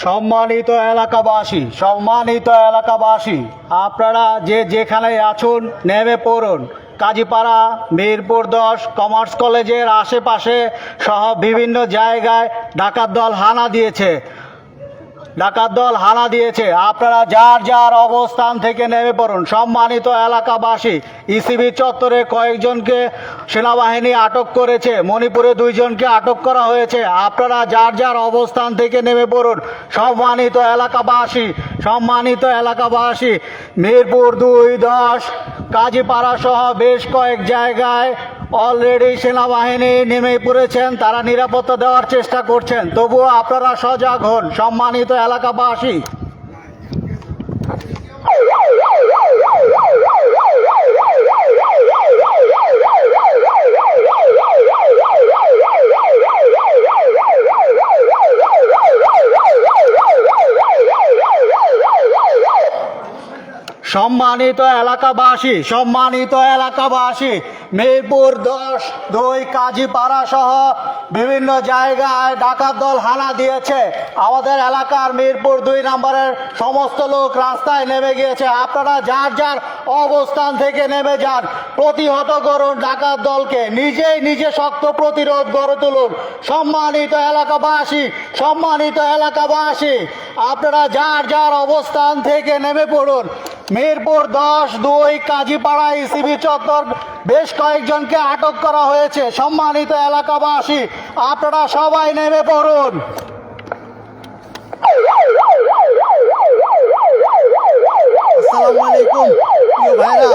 সম্মানিত এলাকাবাসী, আপনারা যে যেখানে আছেন নেমে পড়ুন। কাজীপাড়া, মিরপুর 10 কমার্স কলেজের আশেপাশে সহ বিভিন্ন জায়গায় ডাকাত দল হানা দিয়েছে। আপনারা যার যার অবস্থান থেকে নেমে পড়ুন। সম্মানিত এলাকাবাসী, ইসিবি চত্বরে কয়েকজনকে সেনাবাহিনী আটক করেছে, মণিপুরে 2 জনকে আটক করা হয়েছে। আপনারা যার যার অবস্থান থেকে নেমে পড়ুন। সম্মানিত এলাকাবাসী, মিরপুর 2, 10 কাজীপাড়া সহ বেশ কয়েক জায়গায় অলরেডি সেনাবাহিনী নেমে পড়েছেন। তারা নিরাপত্তা দেওয়ার চেষ্টা করছেন, তবুও আপনারা সজাগ হন। সম্মানিত এলাকাবাসী, সম্মানিত এলাকাবাসী, মিরপুর 10, 2 কাজীপাড়া সহ বিভিন্ন জায়গায় ডাকাত দল হানা দিয়েছে। আমাদের এলাকার মিরপুর 2 নম্বরের সমস্ত লোক রাস্তায় নেমে গিয়েছে। আপনারা যার যার অবস্থান থেকে নেমে যান, প্রতিহত করুন ডাকাত দলকে, নিজে শক্ত প্রতিরোধ গড়ে তুলুন। সম্মানিত এলাকাবাসী, আপনারা যার যার অবস্থান থেকে নেমে পড়ুন। মিরপুর 10, 2 কাজীপাড়া ইসিবি চত্বর বেশ কয়েকজনকে আটক করা হয়েছে। সম্মানিত এলাকাবাসী, আপনারা সবাই নেমে পড়ুন। আসসালামু আলাইকুম প্রিয় ভাইরা,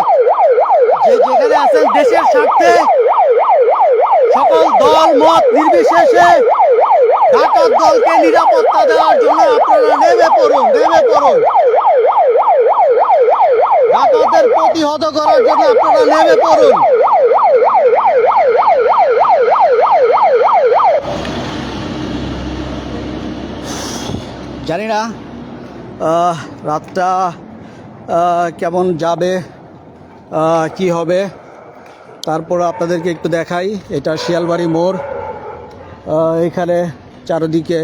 যে যেখানে আছেন, দেশের স্বার্থে সকল দল মত নির্বিশেষে ডাকাত দলকে নিরাপত্তা দেওয়ার জন্য আপনারা নেমে পড়ুন। ডাকাতদের প্রতিহত করার জন্য আপনারা নেমে পড়ুন। জানি না রাতটা কেমন যাবে, কি হবে, তারপর আপনাদেরকে একটু দেখাই। এটা শিয়ালবাড়ি মোড়। এখানে চারিদিকে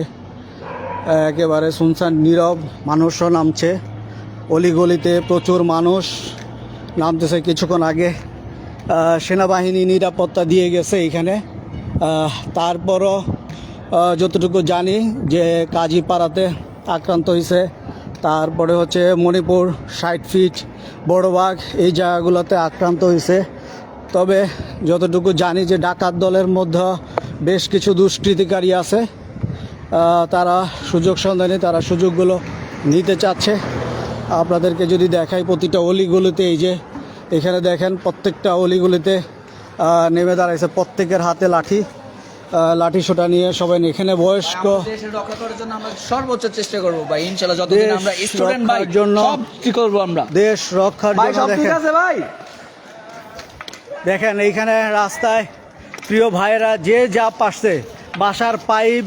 একেবারে শুনশান নীরব, মানুষও নামছে। অলিগলিতে প্রচুর মানুষ নামতেছে। কিছুক্ষণ আগে সেনাবাহিনী নিরাপত্তা দিয়ে গেছে এইখানে। তারপরও যতটুকু জানি যে কাজীপাড়াতে আক্রান্ত হয়েছে, তারপরে হচ্ছে মণিপুর 60 ফিট বড়বাগ, এই জায়গাগুলোতে আক্রান্ত হয়েছে। তবে যতটুকু জানি যে ডাকাত দলের মধ্যে বেশ কিছু দুষ্কৃতিকারী আছে, তারা সুযোগ সন্ধানী, তারা সুযোগগুলো নিতে চাচ্ছে। আপনাদেরকে যদি দেখাই প্রতিটা অলিগুলিতে, এই যে এখানে দেখেন প্রত্যেকটা অলিগুলিতে নেমে দাঁড়াইছে, প্রত্যেকের হাতে লাঠি সোটা নিয়ে সবাই। এখানে বয়স্ক দেশের রক্ষা করার জন্য আমরা সর্বোচ্চ চেষ্টা করব ভাই, ইনশাআল্লাহ। যতদিন আমরা স্টুডেন্ট ভাই, জন্য সব কি করব আমরা, দেশ রক্ষার জন্য। সব ঠিক আছে ভাই। দেখেন এইখানে রাস্তায় প্রিয় ভাইরা যে যা পারছে, বাসার পাইপ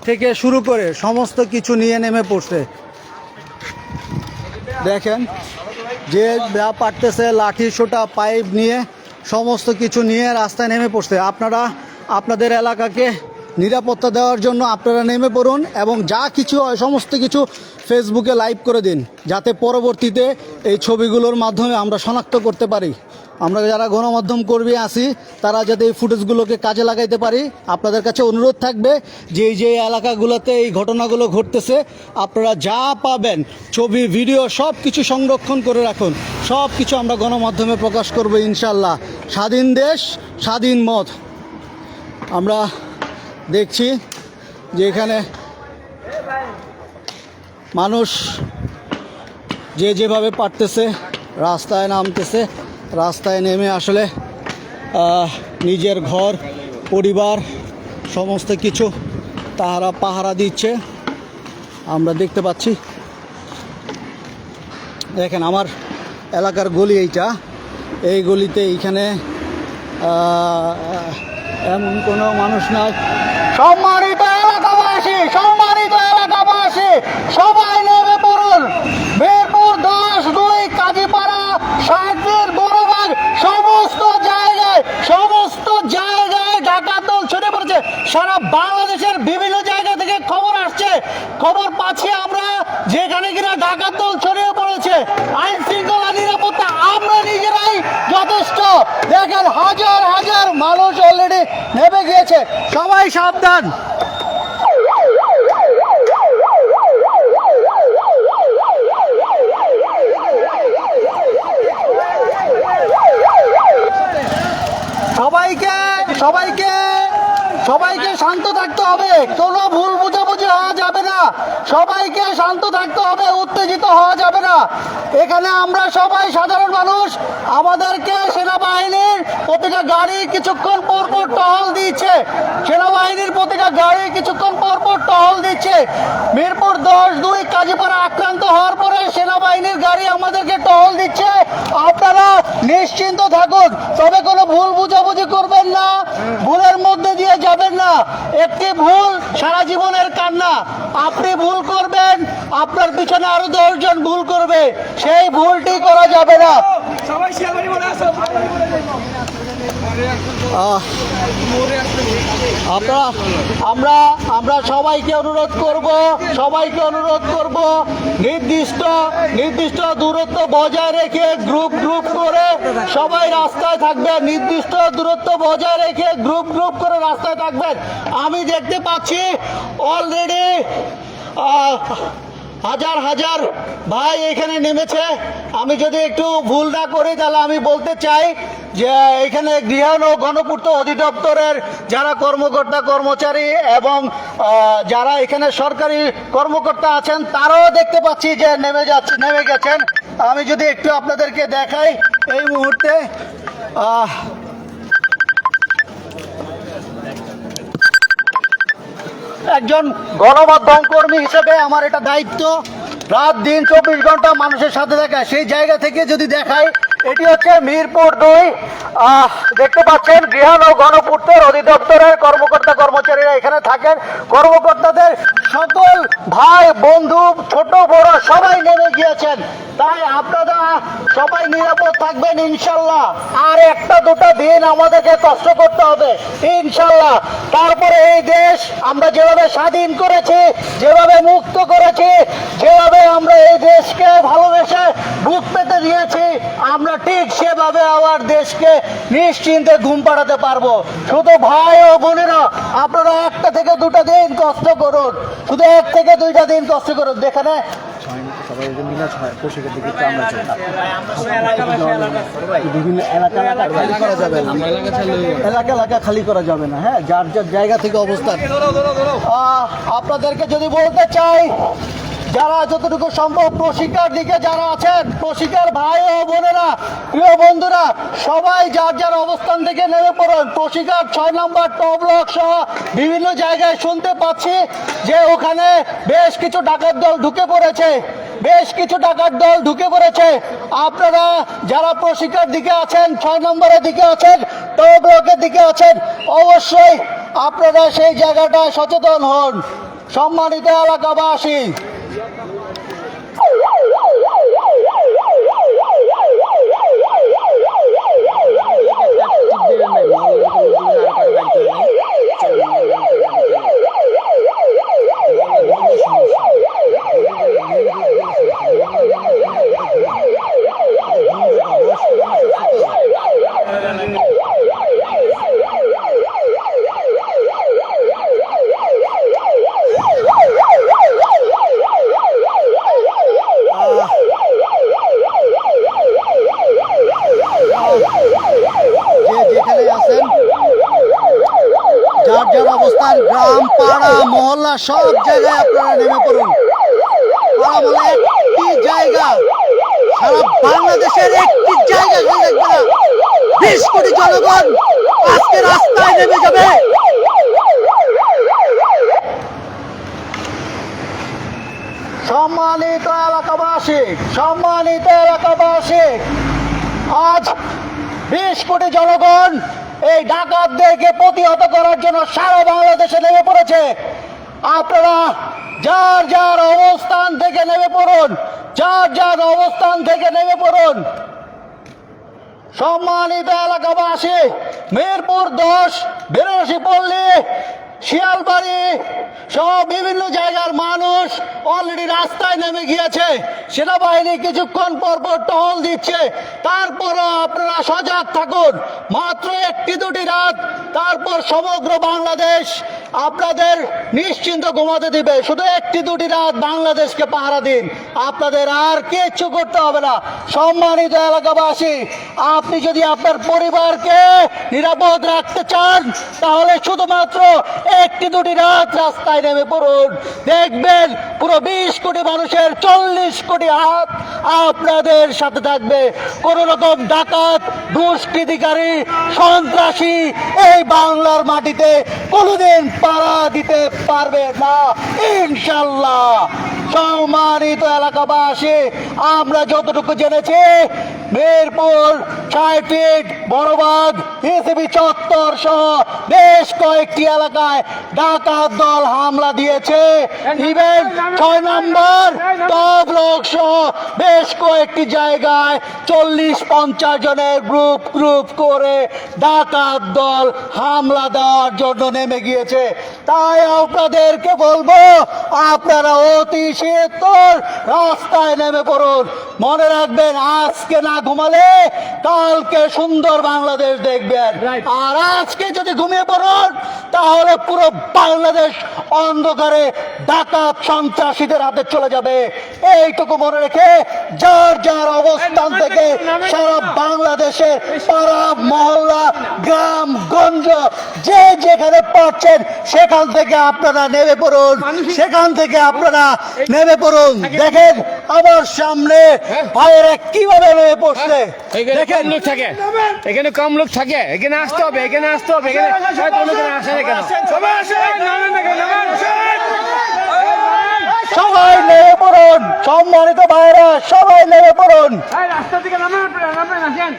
থেকে শুরু করে সমস্ত কিছু নিয়ে নেমে পড়ছে। দেখেন যে যা পারতেছে, লাঠি সোটা পাইপ নিয়ে সমস্ত কিছু নিয়ে রাস্তায় নেমে পড়ছে। আপনারা আপনাদের এলাকাকে নিরাপত্তা দেওয়ার জন্য আপনারা নেমে পড়ুন এবং যা কিছু হয় সমস্ত কিছু ফেসবুকে লাইভ করে দিন, যাতে পরবর্তীতে এই ছবিগুলোর মাধ্যমে আমরা শনাক্ত করতে পারি। আমরা যারা গণমাধ্যম কর্মী আছি, তারা যাতে এই ফুটেজগুলোকে কাজে লাগাইতে পারি। আপনাদের কাছে অনুরোধ থাকবে যে এই যে এলাকাগুলোতে এই ঘটনাগুলো ঘটতেছে, আপনারা যা পাবেন ছবি, ভিডিও সব কিছু সংরক্ষণ করে রাখুন। সব কিছু আমরা গণমাধ্যমে প্রকাশ করব ইনশাল্লাহ। স্বাধীন দেশ, স্বাধীন মত। আমরা দেখছি যে এখানে মানুষ যে যেভাবে পারতেছে রাস্তায় নামতেছে। রাস্তায় নেমে আসলে নিজের ঘর, পরিবার সমস্ত কিছু তাহারা পাহারা দিচ্ছে, আমরা দেখতে পাচ্ছি। দেখেন আমার এলাকার গলি এইটা, এই গলিতে এইখানে এমন কোনো মানুষ নাই। সম্মানিত এলাকাবাসী, সবাই নেমে পড়ুন। মিরপুর 10, 2 কাজীপাড়া 60 ফিট বড়বাগ সমস্ত জায়গায় ডাকাত দল ছড়িয়ে পড়েছে। সারা বাংলাদেশের বিভিন্ন জায়গা থেকে খবর আসছে খবর পাচ্ছি আমরা যেখানে কিনা ডাকাত দল ছড়িয়ে পড়েছে, আইন শৃঙ্খলা নিরাপত্তা আমরা নিজেরাই যথেষ্ট। দেখেন হাজার হাজার মানুষ অলরেডি নেমে গিয়েছে, সবাই সাবধান। সবাইকে সবাইকে সবাইকে শান্ত থাকতে হবে, কোনো ভুল বোঝাবুঝি হওয়া যাবে না, সবাইকে শান্ত থাকতে হবে, উত্তেজিত হওয়া যাবে না। এখানে আমরা সবাই সাধারণ মানুষ, আমাদেরকে সেনাবাহিনীর প্রতিটা গাড়ি কিছুক্ষণ পর পর টহল দিচ্ছে, সেনাবাহিনীর প্রতিটা গাড়ি কিছুক্ষণ পর পর টহল দিচ্ছে। মিরপুর 10-2 কাজীপাড়া আক্রান্ত হওয়ার পরে সেনাবাহিনীর গাড়ি আমাদেরকে টহল দিচ্ছে। আপনারা নিশ্চিন্ত থাকুন, তবে কোনো ভুল বুঝাবুঝি করবেন না, ভুলের মধ্যে দিয়ে যাবেন না। একটি ভুল সারা জীবনের কান্না। আপনি ভুল করবেন, আপনার পিছনে আরো 10 জন ভুল করবে, সেই ভুলটি করা যাবে না। আমরা সবাইকে অনুরোধ করব নির্দিষ্ট দূরত্ব বজায় রেখে গ্রুপ করে সবাই রাস্তায় থাকবেন, নির্দিষ্ট দূরত্ব বজায় রেখে গ্রুপ করে রাস্তায় থাকবেন। আমি দেখতে পাচ্ছি অলরেডি হাজার হাজার ভাই এখানে নেমেছে। আমি যদি একটু ভুল না করি তাহলে আমি বলতে চাই যে এখানে গৃহায়ণ ও গণপূর্ত অধিদপ্তরের যারা কর্মকর্তা কর্মচারী এবং যারা এখানে সরকারি কর্মকর্তা আছেন তারাও দেখতে পাচ্ছি যে নেমে গেছেন। আমি যদি একটু আপনাদেরকে দেখাই এই মুহূর্তে একজন গণমাধ্যম কর্মী হিসেবে আমার এটা দায়িত্ব, রাত দিন 24 ঘন্টা মানুষের সাথে দেখা। সেই জায়গা থেকে যদি দেখাই, এটি হচ্ছে মিরপুর 2, দেখতে পাচ্ছেন গৃহায়ণ ও গণপূর্তের অধিদপ্তরের কর্মকর্তা কর্মচারীরা এখানে থাকেন। কর্মকর্তাদের সকল ভাই বন্ধু ছোট বড় সবাই নেমে গিয়েছেন, তাই আপনারা সবাই নিরাপদ থাকবেন ইনশাল্লাহ। আর 1-2 দিন আমাদেরকে কষ্ট করতে হবে ইনশাল্লাহ, তারপরে এই দেশ আমরা যেভাবে স্বাধীন করেছি, যেভাবে মুক্ত করেছি, যেভাবে আমরা এই দেশকে ভালোবেসে বুক পেতে দিয়েছি, আমরা ঠিক সেভাবে আবার দেশকে নিশ্চিন্তে ঘুম পাড়াতে পারবো। শুধু ভাই ও বোনেরা আপনারা 1 থেকে 2 দিন কষ্ট করুন, শুধু 1 থেকে 2 দিন কষ্ট করুন। যেখানে বিভিন্ন এলাকা খালি করা যাবে না, হ্যাঁ, যার যার জায়গা থেকে অবস্থান। আপনাদেরকে যদি বলতে চাই, যারা যতটুকু সম্ভব প্রশিক্ষার দিকে যারা আছেন, প্রশিক্ষার ভাই ও বোনেরা, প্রিয় বন্ধুরা, সবাই যার যার অবস্থান থেকে নেমে পড়ুন। প্রশিক্ষার 6 নম্বর ট ব্লক সহ বিভিন্ন জায়গায় শুনতে পাচ্ছি যে ওখানে বেশ কিছু ডাকাত দল ঢুকে পড়েছে। আপনারা যারা প্রশিক্ষার দিকে আছেন, 6 নম্বরের দিকে আছেন, ট ব্লকের দিকে আছেন, অবশ্যই আপনারা সেই জায়গাটায় সচেতন হন। সম্মানিত এলাকাবাসী, যার অবস্থান, গ্রাম পাড়া মহল্লা সব জায়গায় আপনারা নেমে পড়ুন। পাড়া মহল্লা একটি জায়গা, সারা বাংলাদেশের একটি জায়গা খালি থাকবে না। 20 কোটি জনগণ আজকে রাস্তায় নেমে যাবে। সম্মানিত এলাকাবাসী, আজ 20 কোটি জনগণ এই ডাকাতদেরকে প্রতিহত করার জন্য সারা বাংলাদেশে নেমে পড়েছে। আপনারা যার যার অবস্থান থেকে নেমে পড়ুন। সম্মানিত এলাকাবাসী, মিরপুর 10 82 পল্লী শিয়ালবাড়ি সহ বিভিন্ন জায়গার মানুষ অলরেডি রাস্তায় নেমে গিয়েছে। সেনাবাহিনী কিছুক্ষণ পর পর টহল দিচ্ছে, তারপরও আপনারা সজাগ থাকুন। মাত্র একটি দুটি রাত, তারপর সমগ্র বাংলাদেশ আপনাদের নিশ্চিন্ত ঘুমাতে দিবে। শুধু একটি দুটি রাত বাংলাদেশকে পাহারা দিন, আপনাদের আর কিচ্ছু করতে হবে না। সম্মানিত এলাকাবাসী, আপনি যদি আপনার পরিবারকে নিরাপদ রাখতে চান তাহলে শুধুমাত্র একটি দুটি রাত রাস্তায় নেমে পড়ুন। দেখবেন পুরো 20 কোটি মানুষের 40 কোটি হাত আপনাদের সাথে থাকবে। কোন রকম ডাকাত, দুষ্কৃতিকারী, সন্ত্রাসী এই বাংলার মাটিতে কোনোদিন পাড়া দিতে পারবে না ইনশাল্লাহ। সম্মানিত এলাকাবাসী, আমরা যতটুকু জেনেছি মিরপুর 60 ফিট বড়বাগ এসিবি চত্বর সহ বেশ কয়েকটি এলাকায় ডাকাত দল হামলা দিয়েছে। ইভেন 6 নম্বর টপ ব্লক সহ বেশ কয়েকটি জায়গায় 40-50 জনের গ্রুপ করে ডাকাত দল হামলা দেওয়ার জন্য নেমে গিয়েছে। তাই আপনাদেরকে বলবো, আপনারা অতি সত্বর রাস্তায় নেমে পড়ুন। মনে রাখবেন, আজকে না ঘুমালে কালকে সুন্দর বাংলাদেশ দেখবেন। আর আজকে যদি ঘুমিয়ে পড়ুন তাহলে পুরো বাংলাদেশ অন্ধকারে ডাকাত সন্ত্রাসীদের হাতে চলে যাবে। এইটুকু মনে রেখে যার যার অবস্থান থেকে সারা বাংলাদেশের পাড়া মহল্লা গ্রাম গঞ্জ যে যেখানে পাচ্ছেন সেখান থেকে আপনারা নেমে পড়ুন, সেখান থেকে আপনারা নেমে পড়ুন। দেখেন আমার সামনে ভাইয়েরা কিভাবে নেমে পড়ছে। দেখেন লোক থাকে, এখানে কম লোক থাকে, এখানে আসতে হবে, এখানে আসতে হবে, এখানে হয়তো অন্য কেন আসে না কেন? সবাই নেমে পড়ুন, সম্মানিত ভাইয়েরা সবাই নেমে পড়ুন। রাস্তা থেকে নামেন, আসেন।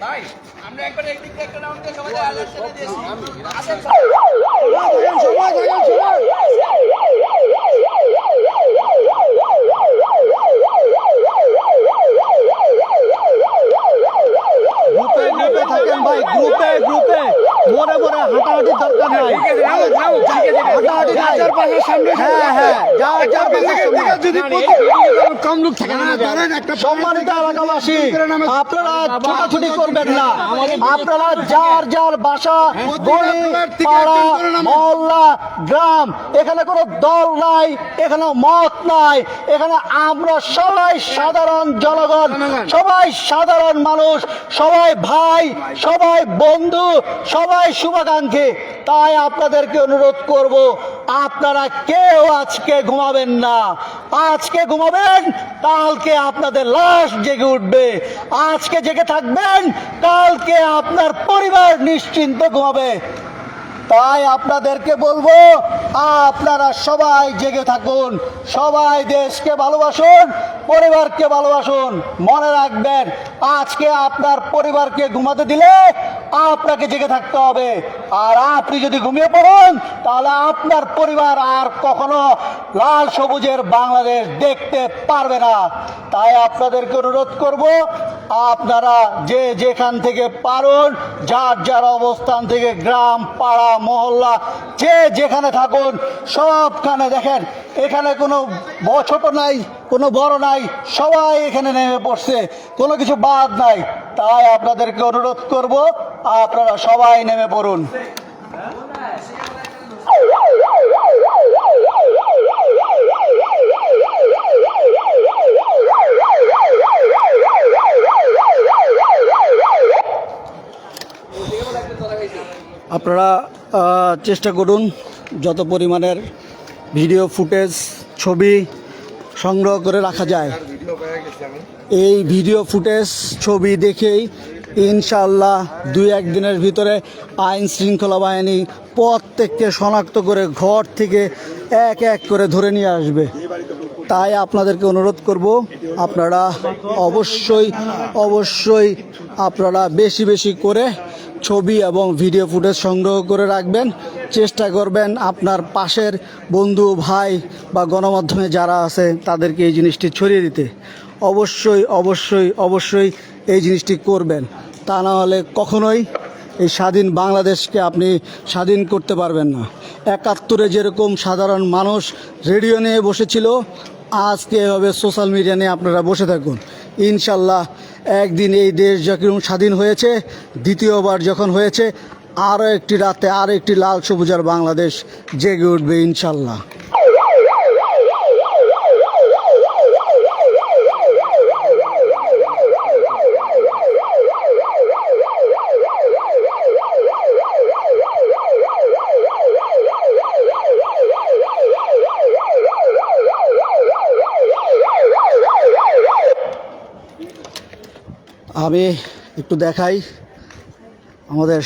ভাই, আমরা একবার একদিক থেকে একটা রাউন্ড দিয়ে সবাই alert করে দিয়েছি। আসেন গ্রুপে থাকেন ভাই, গ্রুপে মনে হাঁটাহাঁটির দরকার নাই। হাঁটাহাঁটি নাই। হ্যাঁ, যার কম লোক থাকে না, সম্মানিত এলাকাবাসী, আপনারা ছোটাছুটি করবেন না। আপনারা যার যার বাসা, গলি, পাড়া, মহল্লা, গ্রাম, এখানে কোনো দল নাই, এখানে মত নাই, এখানে আমরা সবাই সাধারণ জনগণ, সবাই সাধারণ মানুষ, সবাই ভাই, সবাই বন্ধু, সবাই শুভাকাঙ্ক্ষী। তাই আপনাদেরকে অনুরোধ করব, আপনারা কেউ আজকে ঘুমাবেন না। আজকে ঘুমাবেন, কালকে আপনাদের লাশ জেগে উঠবে। আজকে জেগে থাকবেন, কালকে আপনার পরিবার নিশ্চিন্তে ঘুমাবে। তাই আপনাদেরকে বলবো, আপনারা সবাই জেগে থাকুন, সবাই দেশকে ভালোবাসুন, পরিবারকে ভালোবাসুন। মনে রাখবেন, আজকে আপনার পরিবারকে ঘুমাতে দিলে আপনাকে জেগে থাকতে হবে। আর আপনি যদি ঘুমিয়ে পড়ুন তাহলে আপনার পরিবার আর কখনো লাল সবুজের বাংলাদেশ দেখতে পারবে না। তাই আপনাদেরকে অনুরোধ করব, আপনারা যে যেখান থেকে পারুন, যার যার অবস্থান থেকে গ্রাম, পাড়া, মহল্লা, যে যেখানে থাকুন সবখানে দেখেন এখানে কোনো ছোট নাই, কোনো বড় নাই, সবাই এখানে নেমে পড়ছে, কোনো কিছু বাদ নাই। তাই আপনাদেরকে অনুরোধ করব, আপনারা সবাই নেমে পড়ুন। আপনারা চেষ্টা করুন যত পরিমাণের ভিডিও ফুটেজ, ছবি সংগ্রহ করে রাখা যায়। এই ভিডিও ফুটেজ, ছবি দেখেই ইনশাআল্লাহ 2-1 দিনের ভিতরে আইন শৃঙ্খলা বাহিনী প্রত্যেককে শনাক্ত করে ঘর থেকে এক এক করে ধরে নিয়ে আসবে। তাই আপনাদেরকে অনুরোধ করব, আপনারা অবশ্যই আপনারা বেশি বেশি করে ছবি এবং ভিডিও ফুটেজ সংগ্রহ করে রাখবেন। চেষ্টা করবেন আপনার পাশের বন্ধু, ভাই বা গণমাধ্যমে যারা আছে তাদেরকে এই জিনিসটি ছড়িয়ে দিতে। অবশ্যই এই জিনিসটি করবেন, তা না হলে কখনোই এই স্বাধীন বাংলাদেশকে আপনি স্বাধীন করতে পারবেন না। 71-এ যেরকম সাধারণ মানুষ রেডিও নিয়ে বসেছিল, আজকে এভাবে সোশ্যাল মিডিয়া নিয়ে আপনারা বসে থাকুন। ইনশাল্লাহ একদিন এই দেশ যখন স্বাধীন হয়েছে, দ্বিতীয়বার যখন হয়েছে, আরও একটি রাতে আরও একটি লাল সবুজার বাংলাদেশ জেগে উঠবে ইনশাল্লাহ। আমি একটু দেখাই আমাদের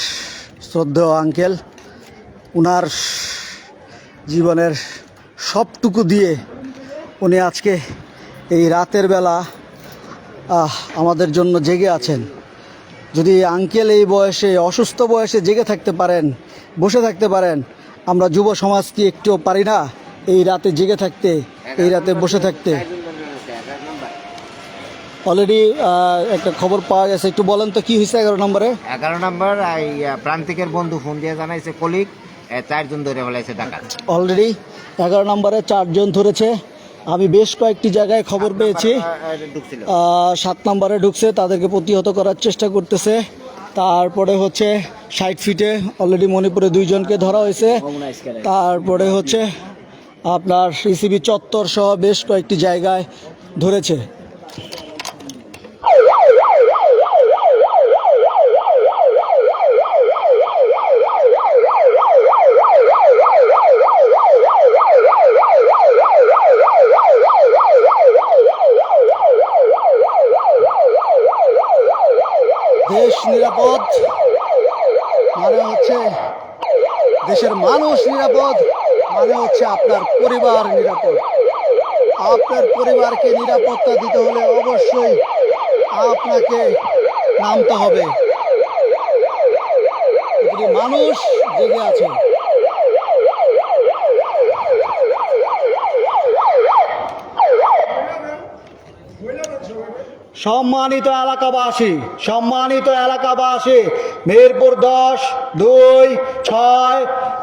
শ্রদ্ধেয় আঙ্কেল, উনার জীবনের সবটুকু দিয়ে উনি আজকে এই রাতের বেলা আমাদের জন্য জেগে আছেন। যদি আঙ্কেল এই বয়সে, অসুস্থ বয়সে জেগে থাকতে পারেন, বসে থাকতে পারেন, আমরা যুব সমাজ কি একটুও পারি না এই রাতে জেগে থাকতে, এই রাতে বসে থাকতে? অলরেডি একটা খবর পাওয়া গেছে, একটু বলেন তো কি হয়েছে 11 নম্বরে? 11 নম্বর প্রান্তিকের বন্ধু ফোন দিয়ে জানাইছে কলিগ 4 জন ধরে ফেলাইছে ডাকাত। অলরেডি 11 নম্বরে 4 জন ধরেছে। আমি বেশ কয়েকটি জায়গায় খবর পেয়েছি 7 নম্বরে ঢুকছে, তাদেরকে প্রতিহত করার চেষ্টা করতেছে। তারপরে হচ্ছে 60 ফিটে অলরেডি মণিপুরে 2 জনকে ধরা হয়েছে। তারপরে হচ্ছে আপনার ইসিবি চত্বর সহ বেশ কয়েকটি জায়গায় ধরেছে। দেশ নিরাপদ মানে হচ্ছে, দেশের মানুষ নিরাপদ মানে হচ্ছে আপনার পরিবার নিরাপদ। আপনার পরিবারকে নিরাপত্তা দিতে হলে অবশ্যই আপনাকে নামতে হবে। মানুষ জেগে আছে। সম্মানিত এলাকাবাসী, মিরপুর 10, 2, 6,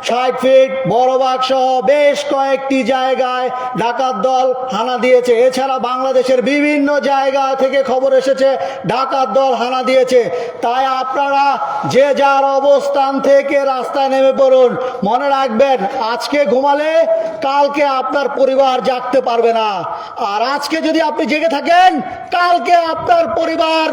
60 ফিট বড়বাগ সহ বেশ কয়েকটি জায়গায় ডাকাত দল হানা দিয়েছে। এছাড়া বাংলাদেশের বিভিন্ন জায়গা থেকে খবর এসেছে ডাকাত দল হানা দিয়েছে। তাই আপনারা যে যার অবস্থান থেকে রাস্তায় নেমে পড়ুন। মনে রাখবেন, আজকে ঘুমালে কালকে আপনার পরিবার জাগতে পারবে না, আর আজকে যদি আপনি জেগে থাকেন, কালকে আপনার পরিবার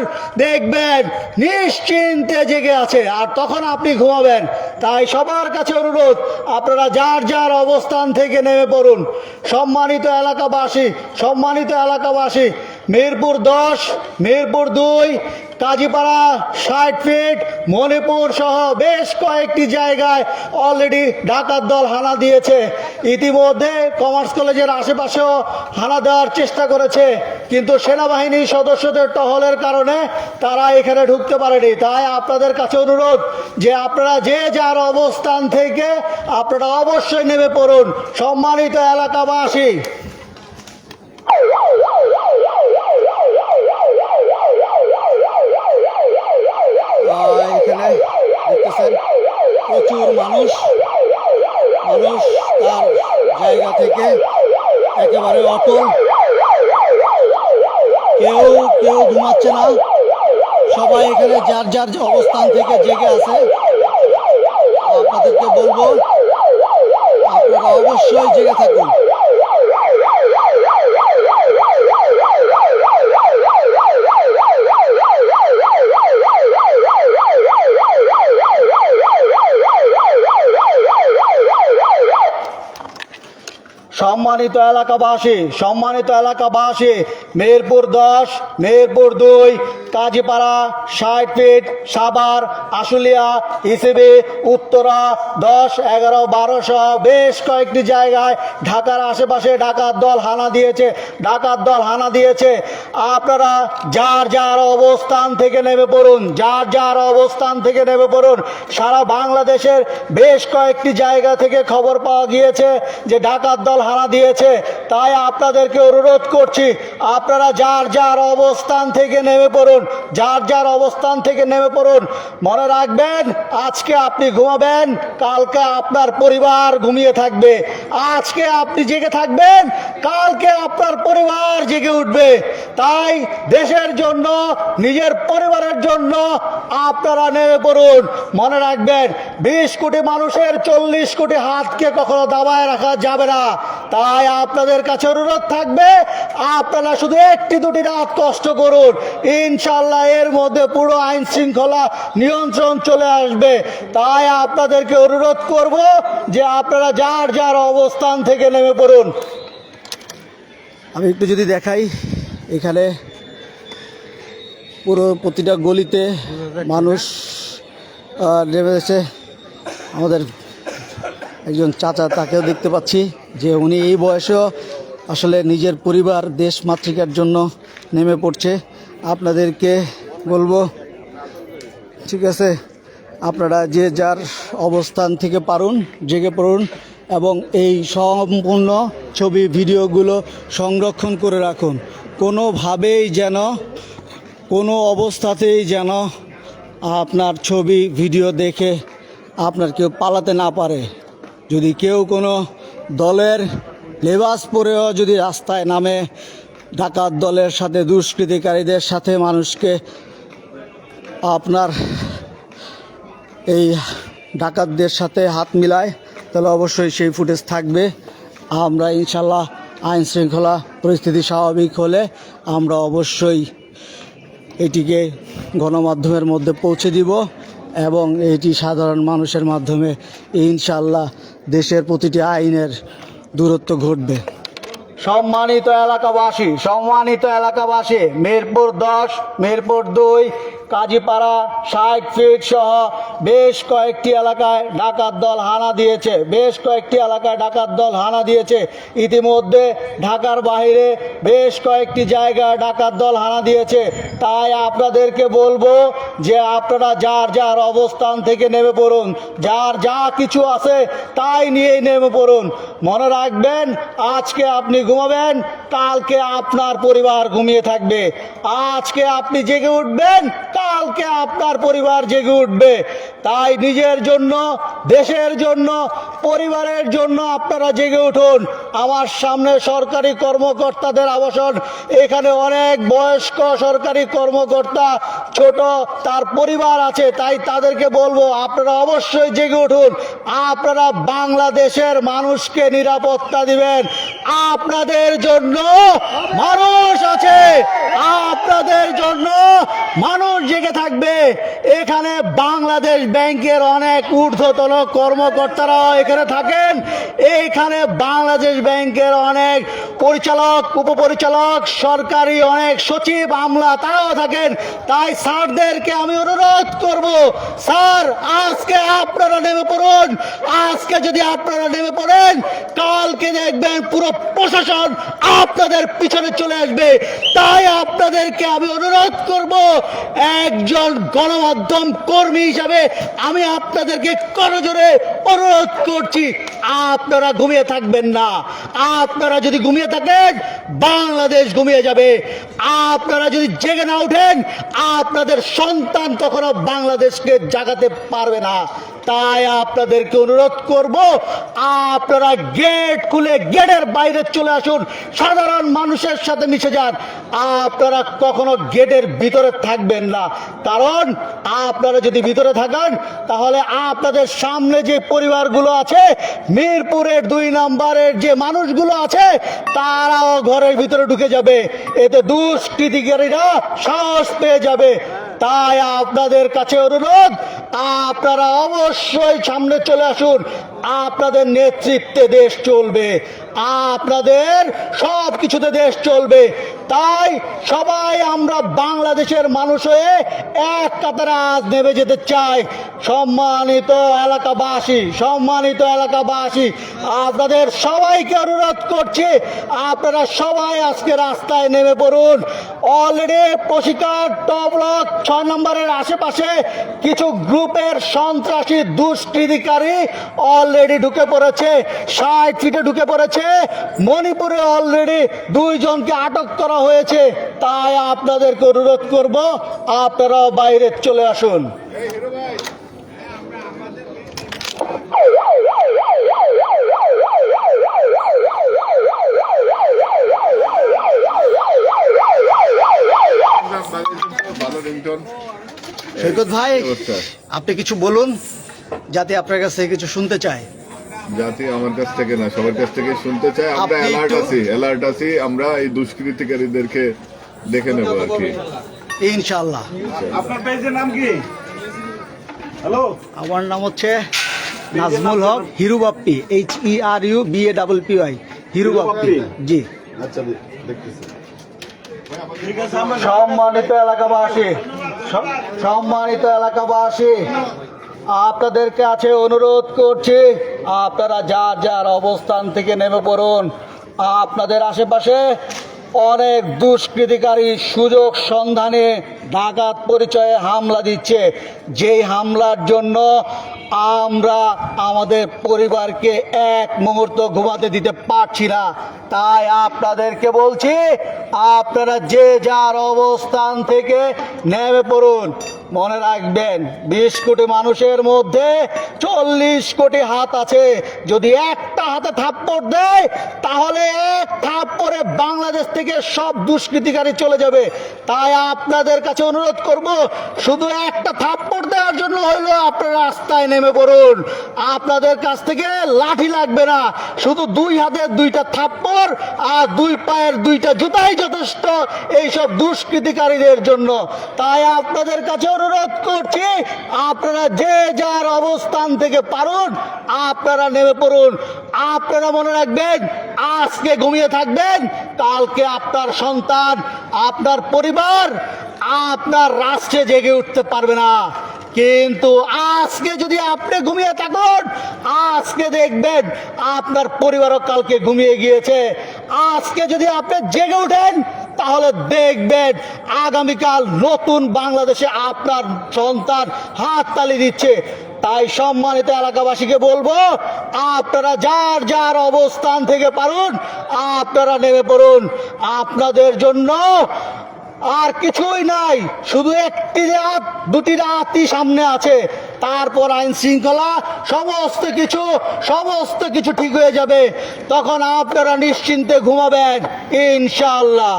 দেখবেন নিশ্চিন্তে জেগে আছে, আর তখন আপনি ঘুমাবেন। তাই সবার কাছে অনুরোধ, আপনারা যার যার অবস্থান থেকে নেমে পড়ুন। সম্মানিত এলাকাবাসী, মিরপুর 10, মিরপুর 2, কাজীপাড়া 60 ফিট, মণিপুর সহ বেশ কয়েকটি জায়গায় অলরেডি ডাকাত দল হানা দিয়েছে। ইতিমধ্যে কমার্স কলেজের আশেপাশেও হানা দেওয়ার চেষ্টা করেছে, কিন্তু সেনাবাহিনীর সদস্যদের টহলের কারণে তারা এখানে ঢুকতে পারেনি। তাই আপনাদের কাছে অনুরোধ যে আপনারা যে যার অবস্থান থেকে আপনারা অবশ্যই নেমে পড়ুন। সম্মানিত এলাকাবাসী, এখানে দেখতেছেন প্রচুর মানুষ তার জায়গা থেকে একেবারে অটল, কেউ ঘুমাচ্ছে না, সবাই এখানে যার যার অবস্থান থেকে জেগে আছে। আপনাদেরকে বলবো আপনারা অবশ্যই জেগে থাকুন। সম্মানিত এলাকাবাসী, মিরপুর 10, মিরপুর 2, কাজীপাড়া 60 ফিট, সাভার, আশুলিয়া, ইসিবি, উত্তরা 10, 11, 12 সহ বেশ কয়েকটি জায়গায় ঢাকার আশেপাশে ডাকাত দল হানা দিয়েছে। আপনারা যার যার অবস্থান থেকে নেমে পড়ুন। সারা বাংলাদেশের বেশ কয়েকটি জায়গা থেকে খবর পাওয়া গিয়েছে যে ডাকাত দল হানা দিয়েছে। তাই আপনাদেরকে অনুরোধ করছি, আপনারা যার যার অবস্থান থেকে নেমে পড়ুন। পড়ুন, যার যার অবস্থান থেকে নেমে পড়ুন। মনে রাখবেন, আজকে আপনি ঘুমাবেন, কালকে আপনার পরিবার ঘুমিয়ে থাকবে। আজকে আপনি জেগে থাকবেন, কালকে আপনার পরিবার জেগে উঠবে। তাই দেশের জন্য, নিজের পরিবারের জন্য আপনারা নেমে পড়ুন। মনে রাখবেন, 20 কোটি মানুষের 40 কোটি হাতকে কখনো দাবায় রাখা যাবে না। তাই আপনাদের কাছে অনুরোধ থাকবে, আপনারা শুধু 1-2 রাত কষ্ট করুন, ইনশাল্লাহ এর মধ্যে পুরো আইন শৃঙ্খলা নিয়ন্ত্রণ চলে আসবে। তাই আপনাদেরকে অনুরোধ করব যে আপনারা যার যার অবস্থান থেকে নেমে পড়ুন। আমি একটু যদি দেখাই, এখানে পুরো প্রতিটা গলিতে মানুষ নেমেছে। আমাদের একজন চাচা, তাকেও দেখতে পাচ্ছি যে উনি এই বয়সেও আসলে নিজের পরিবার, দেশ মাতৃকার জন্য নেমে পড়ছে। আপনাদেরকে বলবো, ঠিক আছে, আপনারা যে যার অবস্থান থেকে পারুন জেগে পড়ুন এবং এই সম্পূর্ণ ছবি ভিডিওগুলো সংরক্ষণ করে রাখুন। কোনোভাবেই যেন, কোনো অবস্থাতেই যেন আপনার ছবি ভিডিও দেখে আপনার কেউ পালাতে না পারে। যদি কেউ কোনো দলের লেবাস পরেও যদি রাস্তায় নামে ডাকাত দলের সাথে, দুষ্কৃতিকারীদের সাথে মানুষকে আপনার এই ডাকাতদের সাথে হাত মিলায়, তাহলে অবশ্যই সেই ফুটেজ থাকবে। আমরা ইনশাল্লাহ আইন শৃঙ্খলা পরিস্থিতি স্বাভাবিক হলে আমরা অবশ্যই এটিকে গণমাধ্যমের মধ্যে পৌঁছে দিব এবং এটি সাধারণ মানুষের মাধ্যমে ইনশাল্লাহ দেশের প্রতিটি আইনের দূরত্ব ঘটবে। সম্মানিত এলাকাবাসী, মিরপুর 10, মিরপুর 2, কাজীপাড়া, 60 ফিট সহ বেশ কয়েকটি এলাকায় ডাকাত দল হানা দিয়েছে। ইতিমধ্যে ঢাকার বাইরে বেশ কয়েকটি জায়গায় ডাকাত দল হানা দিয়েছে। তাই আপনাদেরকে বলবো যে আপনারা যার যার অবস্থান থেকে নেমে পড়ুন, যার যা কিছু আছে তাই নিয়েই নেমে পড়ুন। মনে রাখবেন, আজকে আপনি ঘুমাবেন, কালকে আপনার পরিবার ঘুমিয়ে থাকবে। আজকে আপনি জেগে উঠবেন, কালকে আপনার পরিবার জেগে উঠবে। তাই নিজের জন্য, দেশের জন্য, পরিবারের জন্য আপনারা জেগে উঠুন। আমার সামনে সরকারি কর্মকর্তাদের আবাসন, এখানে অনেক বয়স্ক সরকারি কর্মকর্তা, ছোট তার পরিবার আছে। তাই তাদেরকে বলবো, আপনারা অবশ্যই জেগে উঠুন। আপনারা বাংলাদেশের মানুষকে নিরাপত্তা দিবেন। আপনাদের জন্য মানুষ আছে, আপনাদের জন্য মানুষ জেগে থাকবে। এখানে বাংলাদেশ ব্যাংকের অনেক ঊর্ধ্বতন কর্মকর্তারাও এখানে থাকেন। এইখানে বাংলাদেশ ব্যাংকের অনেক পরিচালক, উপপরিচালক, সরকারি অনেক সচিব, আমলা তারাও থাকেন। তাই স্যারদেরকে আমি অনুরোধ করব, স্যার আজকে আপনারা নেমে পড়ুন। আজকে যদি আপনারা নেমে পড়েন, কালকে দেখবেন পুরো প্রশাসন আপনাদের পিছনে চলে আসবে। তাই আপনাদেরকে আমি অনুরোধ করব, একজন গণমাধ্যম কর্মী হিসাবে আমি আপনাদেরকে করজোরে অনুরোধ করছি, আপনারা ঘুমিয়ে থাকবেন না। আপনারা যদি ঘুমিয়ে থাকেন, বাংলাদেশ ঘুমিয়ে যাবে। আপনারা যদি জেগে না উঠেন, আপনাদের সন্তান কখনো বাংলাদেশকে জাগাতে পারবে না। তাই আপনাদেরকে অনুরোধ করব, আপনারা গেট খুলে গেটের বাইরে চলে আসুন, সাধারণ মানুষের সাথে মিশে যান। আপনারা কখনো গেটের ভিতরে থাকবেন না, কারণ আপনারা যদি ভিতরে থাকেন, তাহলে আপনাদের সামনে যে পরিবারগুলো আছে, মিরপুরের 2 নম্বরের যে মানুষগুলো আছে, তারাও ঘরের ভিতরে ঢুকে যাবে। এতে দুষ্কৃতিকারীরা সাহস পেয়ে যাবে। তাই আপনাদের কাছে অনুরোধ, আপনারা অবশ্যই সামনে চলে আসুন। আপনাদের নেতৃত্বে দেশ চলবে, আপনাদের সব কিছুতে দেশ চলবে। তাই সবাই আমরা বাংলাদেশের মানুষ হয়ে এক কাতারে আজ নেমে যেতে চাই। সম্মানিত এলাকাবাসী, আপনাদের সবাইকে অনুরোধ করছি, আপনারা সবাই আজকে রাস্তায় নেমে পড়ুন। অলরেডি পশিকার টপ ব্লক 6 নম্বরের আশেপাশে কিছু গ্রুপের সন্ত্রাসী দুষ্কৃতিকারী অলরেডি ঢুকে পড়েছে, 60 ফিটে ঢুকে পড়েছে। যাচ্ছে মণিপুরে অলরেডি 2 জনকে আটক করা হয়েছে। তাই আপনাদেরকে অনুরোধ করব আপনারাও বাইরে চলে আসুন। সৈকত ভাই, আপনি কিছু বলুন যাতে আপনার কাছ থেকে কিছু শুনতে চাই। জাতি আমার কাছ থেকে না, সবার কাছ থেকে শুনতে চাই। আমরা আপনি অ্যালার্ট আছি। আমরা এই দুষ্কৃতিকারীদেরকে দেখে নেব আর কি, ইনশাআল্লাহ। আপনার পেজের নাম কি? হ্যালো, আমার নাম হচ্ছে নাজমুল হক হিরু বাপ্পি, HERUBAPPY, হিরু বাপ্পি। জি, ঠিক আছে, আমরা সম্মানিত এলাকাবাসী, সম্মানিত এলাকাবাসী, আপনাদের কাছে অনুরোধ করছি আপনারা যার যার অবস্থান থেকে নেমে পড়ুন। আপনাদের আশেপাশে অনেক দুষ্কৃতিকারী সুযোগ সন্ধানে ডাকাত পরিচয়ে হামলা দিচ্ছে, যেই হামলার জন্য আমরা আমাদের পরিবারকে এক মুহূর্ত ঘুমাতে দিতে পারছি না। তাই আপনাদেরকে বলছি আপনারা যে যার অবস্থান থেকে নেমে পড়ুন। মনে রাখবেন 20 কোটি মানুষের মধ্যে 40 কোটি হাত আছে। যদি একটা হাতে থাপ্পড় দেয় তাহলে এক থাপ্পড়ে বাংলাদেশ থেকে সব দুষ্কৃতিকারী চলে যাবে। তাই আপনাদের কাছে অনুরোধ করব, শুধু একটা থাপ্পড় দেওয়ার জন্য হইলো আপনারা রাস্তায় নেমে পড়ুন। আপনাদের কাছ থেকে লাঠি লাগবে না, শুধু 2 হাতের 2টা থাপ্পড় আর 2 পায়ের 2টা জুতাই যথেষ্ট এইসব দুষ্কৃতিকারীদের জন্য। তাই আপনাদের কাছে অনুরোধ করছি আপনারা যে যার অবস্থান থেকে পারুন আপনারা নেমে পড়ুন। আপনারা মনে রাখবেন আজকে ঘুমিয়ে থাকবেন, কালকে আপনার সন্তান, আপনার পরিবার, আপনার রাষ্ট্রে জেগে উঠতে পারবে না। কিন্তু আজকে যদি আপনি ঘুমিয়ে থাকুন, আজকে দেখবেন আপনার পরিবারও কালকে ঘুমিয়ে গিয়েছে। আজকে যদি আপনি জেগে উঠেন তাহলে দেখবেন আগামীকাল নতুন বাংলাদেশে আপনার সন্তান হাততালি দিচ্ছে। তাই সম্মানিত এলাকাবাসীকে বলবো আপনারা যার যার অবস্থান থেকে পারুন আপনারা নেমে পড়ুন। আপনাদের জন্য আর কিছুই নাই, শুধু একটি রাত, 2টি রাতই সামনে আছে। তারপর আইন শৃঙ্খলা সমস্ত কিছু ঠিক হয়ে যাবে। তখন আপনারা নিশ্চিন্তে ঘুমাবেন ইনশাআল্লাহ।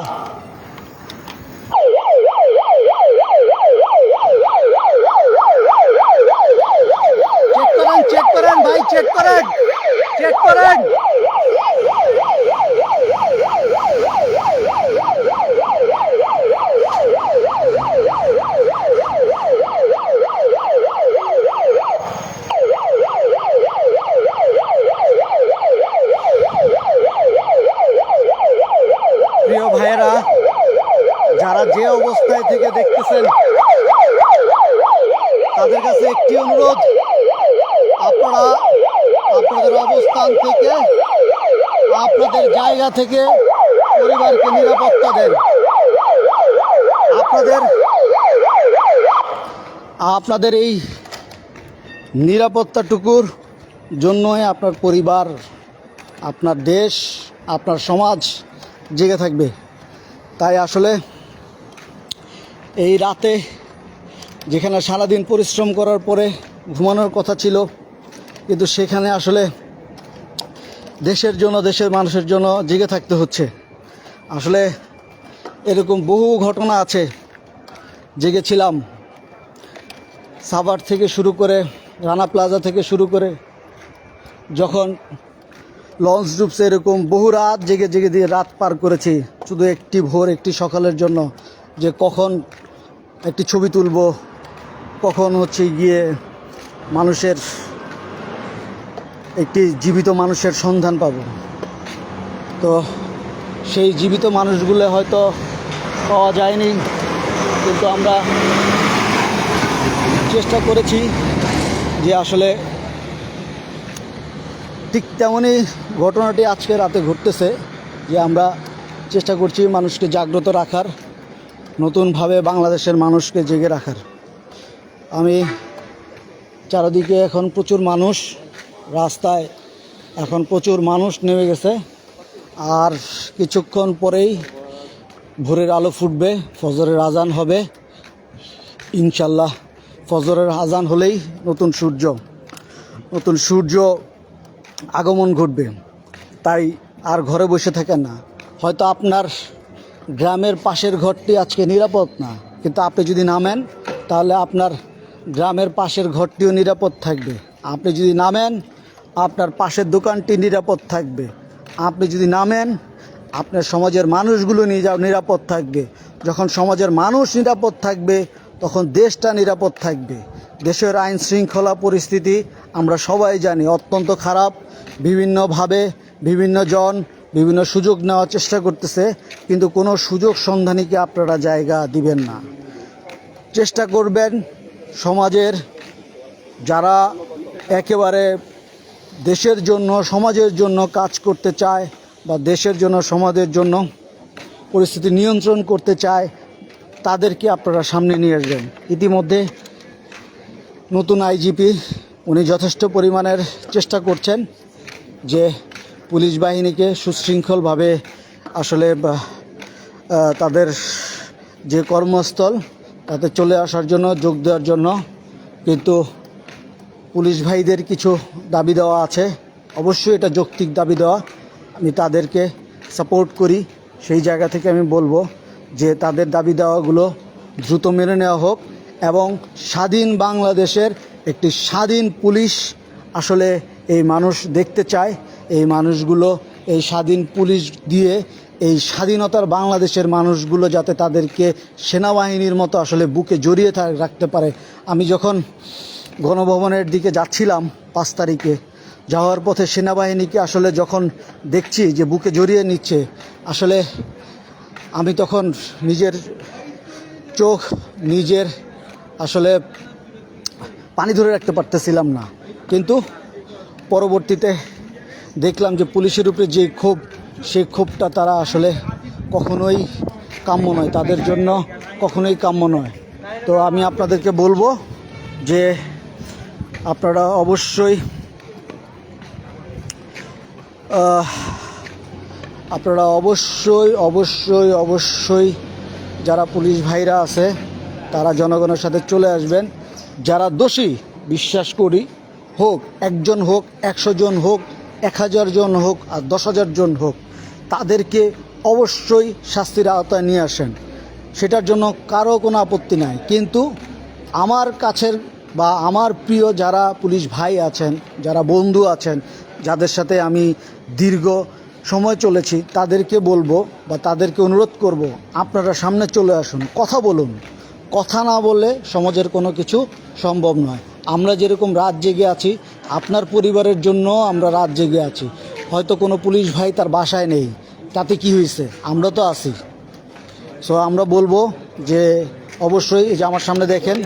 চেক করেন ভাই, চেক করেন। প্রিয় ভাইয়েরা, যারা যে অবস্থায় থেকে দেখতেছেন তাদের কাছে একটি অনুরোধ, আপনারা আপনাদের অবস্থান থেকে, আপনাদের জায়গা থেকে পরিবারকে নিরাপত্তা দেন। আপনাদের এই নিরাপত্তাটুকুর জন্যই আপনার পরিবার, আপনার দেশ, আপনার সমাজ জেগে থাকবে। তাই আসলে এই রাতে যেখানে সারাদিন পরিশ্রম করার পরে ঘুমানোর কথা ছিল, কিন্তু সেখানে আসলে দেশের জন্য, দেশের মানুষের জন্য জেগে থাকতে হচ্ছে। আসলে এরকম বহু ঘটনা আছে, জেগেছিলাম সাভার থেকে শুরু করে, রানা প্লাজা থেকে শুরু করে, যখন লঞ্চ ডুবছে এরকম বহু রাত জেগে জেগে দিয়ে রাত পার করেছি, শুধু একটি ভোর, একটি সকালের জন্য, যে কখন একটি ছবি তুলব, কখন হচ্ছে গিয়ে মানুষের, একটি জীবিত মানুষের সন্ধান পাব। তো সেই জীবিত মানুষগুলো হয়তো পাওয়া যায়নি, কিন্তু আমরা চেষ্টা করেছি যে আসলে ঠিক তেমনই ঘটনাটি আজকে রাতে ঘটতেছে, যে আমরা চেষ্টা করছি মানুষকে জাগ্রত রাখার, নতুনভাবে বাংলাদেশের মানুষকে জেগে রাখার। আমি চারিদিকে এখন প্রচুর মানুষ রাস্তায় এখন প্রচুর মানুষ নেমে গেছে। আর কিছুক্ষণ পরেই ভোরের আলো ফুটবে, ফজরের আজান হবে ইনশাল্লাহ। ফজরের আজান হলেই নতুন সূর্য আগমন ঘটবে। তাই আর ঘরে বসে থাকেন না। হয়তো আপনার গ্রামের পাশের ঘরটি আজকে নিরাপদ না, কিন্তু আপনি যদি নামেন তাহলে আপনার গ্রামের পাশের ঘরটিও নিরাপদ থাকবে। আপনি যদি নামেন আপনার পাশের দোকানটি নিরাপদ থাকবে। আপনি যদি নামেন আপনার সমাজের মানুষগুলো নিরাপদ থাকবে। যখন সমাজের মানুষ নিরাপদ থাকবে তখন দেশটা নিরাপদ থাকবে। দেশের আইন শৃঙ্খলা পরিস্থিতি আমরা সবাই জানি অত্যন্ত খারাপ। বিভিন্নভাবে বিভিন্ন সুযোগ নেওয়ার চেষ্টা করতেছে, কিন্তু কোনো সুযোগ সন্ধানীকে আপনারা জায়গা দিবেন না। চেষ্টা করবেন সমাজের যারা একেবারে দেশের জন্য সমাজের জন্য কাজ করতে চায় বা দেশের জন্য সমাজের জন্য পরিস্থিতি নিয়ন্ত্রণ করতে চায় তাদেরকে আপনারা সামনে নিয়ে আসবেন। ইতিমধ্যে নতুন আইজিপি উনি যথেষ্ট পরিমাণের চেষ্টা করছেন যে পুলিশ বাহিনীকে সুশৃঙ্খলভাবে আসলে তাদের যে কর্মস্থল তাতে চলে আসার জন্য, যোগ দেওয়ার জন্য। কিন্তু পুলিশ ভাইদের কিছু দাবি দেওয়া আছে, অবশ্যই এটা যৌক্তিক দাবি দেওয়া, আমি তাদেরকে সাপোর্ট করি। সেই জায়গা থেকে আমি বলবো যে তাদের দাবি দেওয়াগুলো দ্রুত মেনে নেওয়া হোক এবং স্বাধীন বাংলাদেশের একটি স্বাধীন পুলিশ আসলে এই মানুষ দেখতে চায়। এই মানুষগুলো এই স্বাধীন পুলিশ দিয়ে এই স্বাধীনতার বাংলাদেশের মানুষগুলো যাতে তাদেরকে সেনাবাহিনীর মতো আসলে বুকে জড়িয়ে রাখতে পারে। আমি যখন গণভবনের দিকে যাচ্ছিলাম 5 তারিখে, যাওয়ার পথে সেনাবাহিনীকে আসলে যখন দেখছি যে বুকে জড়িয়ে নিচ্ছে, আসলে আমি তখন নিজের চোখ আসলে পানি ধরে রাখতে পারতেছিলাম না। কিন্তু পরবর্তীতে দেখলাম যে পুলিশের উপরে যে ক্ষোভ, সেই ক্ষোভটা তারা আসলে কখনোই কাম্য নয়, তাদের জন্য কখনোই কাম্য নয়। তো আমি আপনাদেরকে বলবো যে আপনারা অবশ্যই যারা পুলিশ ভাইরা আছে তারা জনগণের সাথে চলে আসবেন। যারা দোষী বিশ্বাস করি, হোক 1 জন হোক, 100 জন হোক, 1000 জন হোক আর 10,000 জন হোক, তাদেরকে অবশ্যই শাস্তির আওতায় নিয়ে আসেন। সেটার জন্য কারো কোনো আপত্তি নাই। কিন্তু আমার কাছের বা আমার প্রিয় যারা পুলিশ ভাই আছেন, যারা বন্ধু আছেন, যাদের সাথে আমি দীর্ঘ সময় চলেছি, তাদেরকে বলবো বা তাদেরকে অনুরোধ করব, আপনারা সামনে চলে আসুন, কথা বলুন। কথা না বললে সমাজের কোনো কিছু সম্ভব নয়। আমরা যেরকম রাত জেগে আছি, আপনার পরিবারের জন্য আমরা রাত জেগে আছি। হয়তো কোনো পুলিশ ভাই তার বাসায় নেই, তাতে কি হয়েছে, আমরা তো আছি। সো আমরা বলবো যে অবশ্যই, এই যে আমার সামনে দেখেন,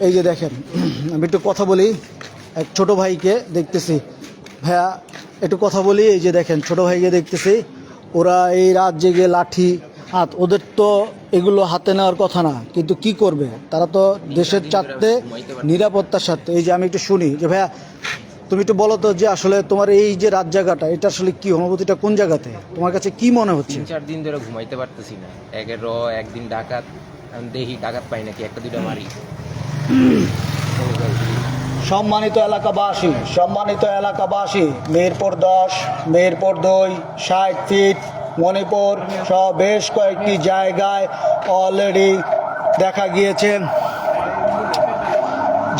এই যে দেখেন, আমি একটু কথা বলি। এক ছোট ভাইকে দেখতেছি, ভাইয়া একটু কথা বলি। এই যে দেখেন ছোট ভাইকে দেখতেছি, ওরা এই রাত জেগে লাঠি হাত, ওদের তো এগুলো হাতে নেওয়ার কথা না, কিন্তু কি করবে, তারা তো দেশের স্বার্থে নিরাপত্তার স্বার্থে। এই যে আমি একটু শুনি যে ভাইয়া তুমি একটু বলো তো যে আসলে তোমার এই যে রাত জায়গাটা, এটা আসলে কি অনুভূতিটা, কোন জায়গাতে তোমার কাছে কি মনে হচ্ছে? 3-4 দিন ধরে ঘুমাইতে পারতেছি না। একদিন ডাকাত, আমি দেখি ডাকাত পাই নাকি, 1-2টা মারি। সম্মানিত এলাকাবাসী, মিরপুর 10, মিরপুর 2, 60 ফিট, মণিপুর সহ বেশ কয়েকটি জায়গায় অলরেডি দেখা গিয়েছে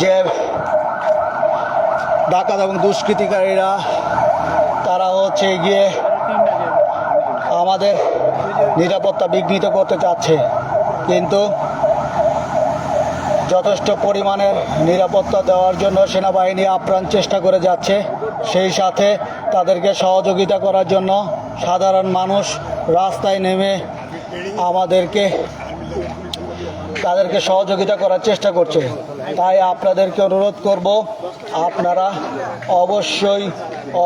যে ডাকাত এবং দুষ্কৃতিকারীরা তারা হচ্ছে গিয়ে আমাদের নিরাপত্তা বিঘ্নিত করতে চাচ্ছে। কিন্তু যথেষ্ট পরিমাণের নিরাপত্তা দেওয়ার জন্য সেনাবাহিনী আপ্রাণ চেষ্টা করে যাচ্ছে। সেই সাথে তাদেরকে সহযোগিতা করার জন্য সাধারণ মানুষ রাস্তায় নেমে তাদেরকে সহযোগিতা করার চেষ্টা করছে। তাই আপনাদেরকে অনুরোধ করব, আপনারা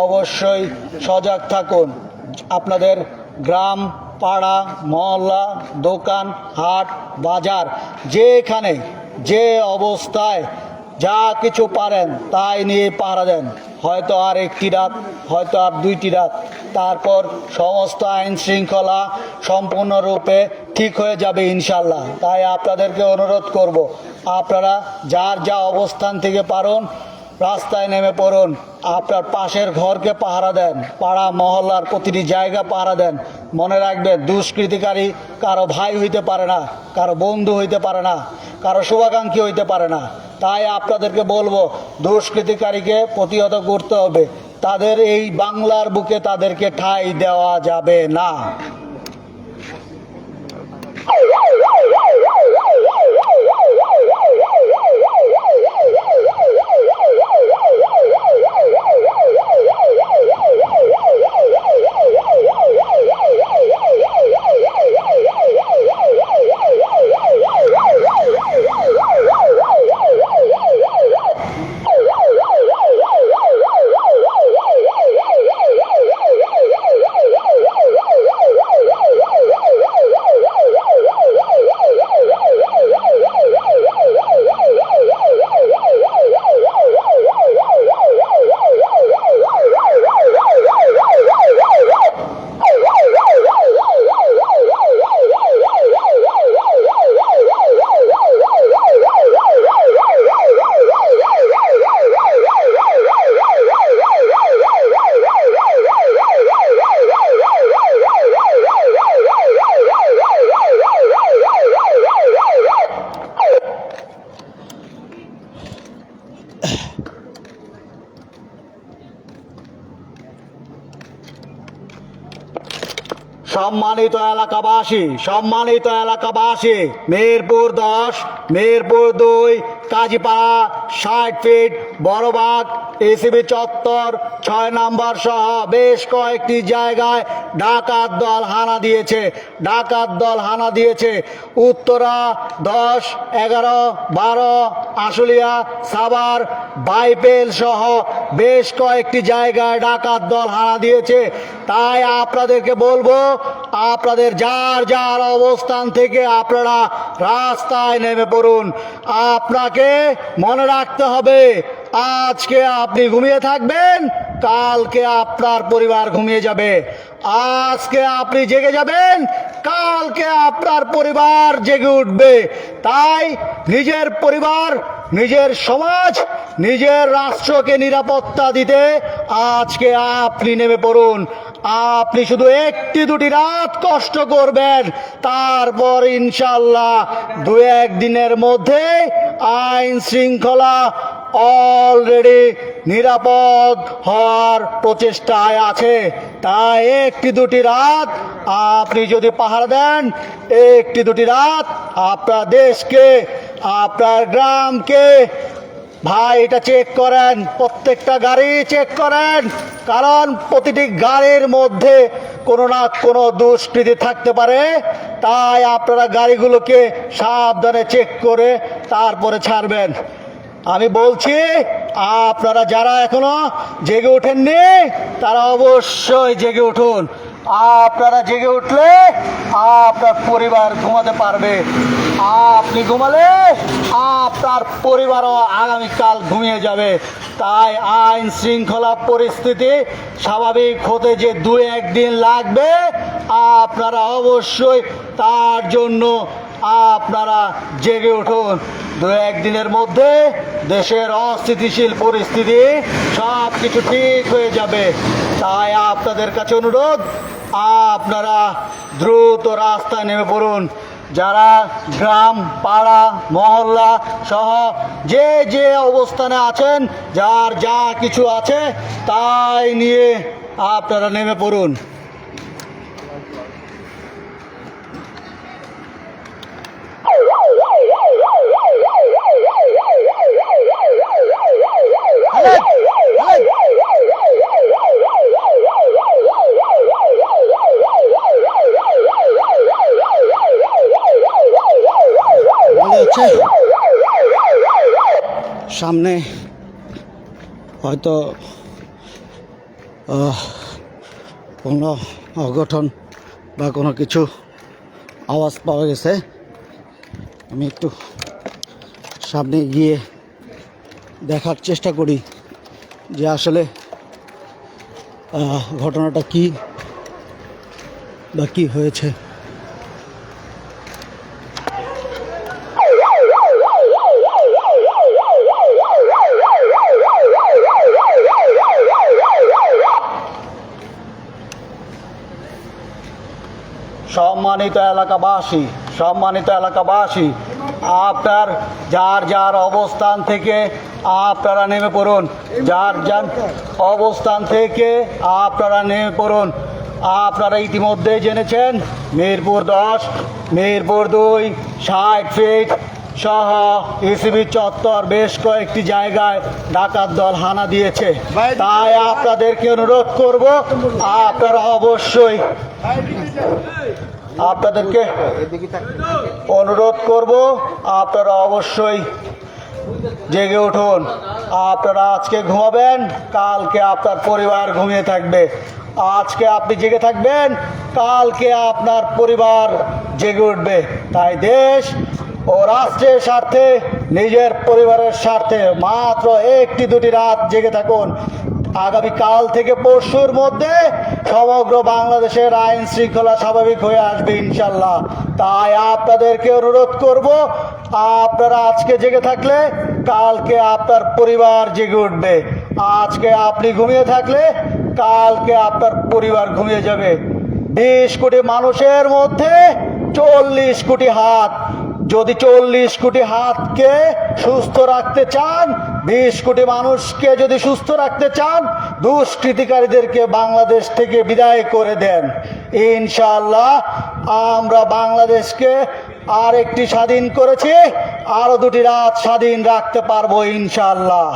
অবশ্যই সজাগ থাকুন। আপনাদের গ্রাম, পাড়া, মহল্লা, দোকান, হাট, বাজার, যেখানে যে অবস্থায় যা কিছু পারেন তাই নিয়ে পাহারা দেন। হয়তো আর একটি রাত, হয়তো আর 2টি রাত, তারপর সমস্ত আইন শৃঙ্খলা সম্পূর্ণরূপে ঠিক হয়ে যাবে ইনশাল্লাহ। তাই আপনাদেরকে অনুরোধ করব, আপনারা যার যা অবস্থান থেকে পারুন রাস্তায় নেমে পড়ুন। আপনার পাশের ঘরকে পাহারা দেন, পাড়া মহল্লার প্রতিটি জায়গা পাহারা দেন। মনে রাখবেন, দুষ্কৃতিকারী কারো ভাই হইতে পারে না, কারো বন্ধু হইতে পারে না, কারো শুভাকাঙ্ক্ষী হইতে পারে না। তাই আপনাদেরকে বলবো, দুষ্কৃতিকারীকে প্রতিহত করতে হবে। তাদের এই বাংলার বুকে তাদেরকে ঠাঁই দেওয়া যাবে না। সম্মানিত এলাকাবাসী, মিরপুর 10, মিরপুর 2, কাজীপাড়া, 60 ফিট, বড়বাগ, এসিবি চত্বর 6 নম্বর সহ বেশ কয়েকটি জায়গায় ডাকাত দল হানা দিয়েছে। উত্তরা 10, 11, 12, আশুলিয়া, সাভার, বাইপেল সহ বেশ কয়েকটি জায়গায় ডাকাত দল হানা দিয়েছে। তাই আপনাদেরকে বলবো, আপনাদের যার যার অবস্থান থেকে আপনারা রাস্তায় নেমে পড়ুন। আপনাকে মনে রাখতে হবে, আজকে আপনি ঘুমিয়ে থাকবেন, কালকে আপনার পরিবার ঘুমিয়ে যাবে। আজকে আপনি জেগে যাবেন, কালকে আপনার পরিবার জেগে উঠবে। তাই নিজের পরিবার, নিজের সমাজ, নিজের রাষ্ট্রকে নিরাপত্তা দিতে আজকে আপনি নেমে পড়ুন। আপনি শুধু 1-2টি রাত কষ্ট করবেন, তারপর ইনশাল্লাহ 2-1 দিনের মধ্যে আইন শৃঙ্খলা অলরেডি নিরাপদ হওয়ার প্রচেষ্টায় আছে। তাই 1-2টি রাত আপনি যদি পাহারা দেন, 1-2টি রাত আপনার দেশকে, আপনার গ্রামকে, ভাই এটা চেক করেন, প্রত্যেকটা গাড়ি চেক করেন, কারণ প্রতিটি গাড়ির মধ্যে কোনো না কোনো দুষ্কৃতি থাকতে পারে। তাই আপনারা গাড়িগুলোকে সাবধানে চেক করে তারপরে ছাড়বেন। আমি বলছি, আপনারা যারা এখনো জেগে ওঠেননি তারা অবশ্যই জেগে উঠুন। আপনারা জেগে উঠলে আপনার পরিবার ঘুমাতে পারবে। আপনি ঘুমালে আপনার পরিবারও আগামীকাল ঘুমিয়ে যাবে। তাই আইন শৃঙ্খলা পরিস্থিতি স্বাভাবিক হতে যে 2-1 দিন লাগবে, আপনারা অবশ্যই তার জন্য আপনারা জেগে উঠুন। 2-1 দিনের মধ্যে দেশের অস্থিতিশীল পরিস্থিতি সব কিছু ঠিক হয়ে যাবে। তাই আপনাদের কাছে অনুরোধ, আপনারা দ্রুত রাস্তায় নেমে পড়ুন। যারা গ্রাম, পাড়া, মহল্লা সহ যে যে অবস্থানে আছেন, যার যা কিছু আছে তাই নিয়ে আপনারা নেমে পড়ুন। সামনে হয়তো কোনো অঘটন বা কোনো কিছু আওয়াজ পাওয়া গেছে। আমি একটু সামনে গিয়ে দেখার চেষ্টা করি যে আসলে ঘটনাটা কি বা কী হয়েছে। সম্মানিত এলাকাবাসী, আপনার যার যার অবস্থান থেকে আপনারা নেমে পড়ুন। যার যার অবস্থান থেকে আপনারা নেমে পড়ুন। আপনারা ইতিমধ্যেই জেনেছেন মিরপুর 10, মিরপুর 2, 60 ফিট সহ ইসিবি চত্বর বেশ কয়েকটি জায়গায় ডাকাত দল হানা দিয়েছে। তাই আপনাদেরকে অনুরোধ করব, আপনারা অবশ্যই আপনাদেরকে অনুরোধ করব আপনারা অবশ্যই জেগে উঠুন। আপনারা আজকে ঘুমাবেন, কালকে আপনার পরিবার ঘুমিয়ে থাকবে। আজকে আপনি জেগে থাকবেন, কালকে আপনার পরিবার জেগে উঠবে। তাই দেশ ও রাষ্ট্রের স্বার্থে, নিজের পরিবারের স্বার্থে মাত্র 1-2 রাত জেগে থাকুন। আগামীকাল থেকে পরশুর মধ্যে সমগ্র বাংলাদেশের আইন শৃঙ্খলা স্বাভাবিক হয়ে আসবে ইনশাল্লাহ। তাই আপনাদেরকে অনুরোধ করব, আপনারা আজকে জেগে থাকলে কালকে আপনার পরিবার জেগে উঠবে। আজকে আপনি ঘুমিয়ে থাকলে কালকে আপনার পরিবার ঘুমিয়ে যাবে। 20 কোটি মানুষের মধ্যে 40 কোটি হাত। যদি 40 কোটি হাতকে সুস্থ রাখতে চান, 20 কোটি মানুষকে যদি সুস্থ রাখতে চান, দুষ্কৃতিকারীদেরকে বাংলাদেশ থেকে বিদায় করে দেন। ইনশাআল্লাহ আমরা বাংলাদেশকে আর একটি স্বাধীন করেছি, আরো 2টি রাত স্বাধীন রাখতে পারবো ইনশাআল্লাহ।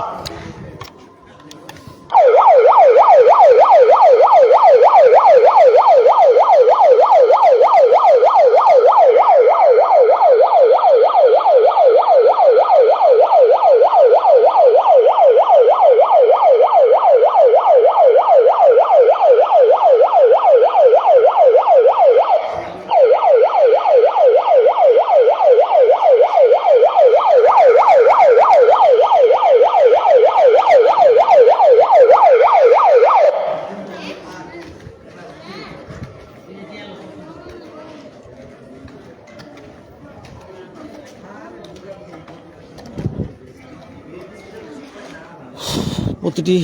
প্রতিটি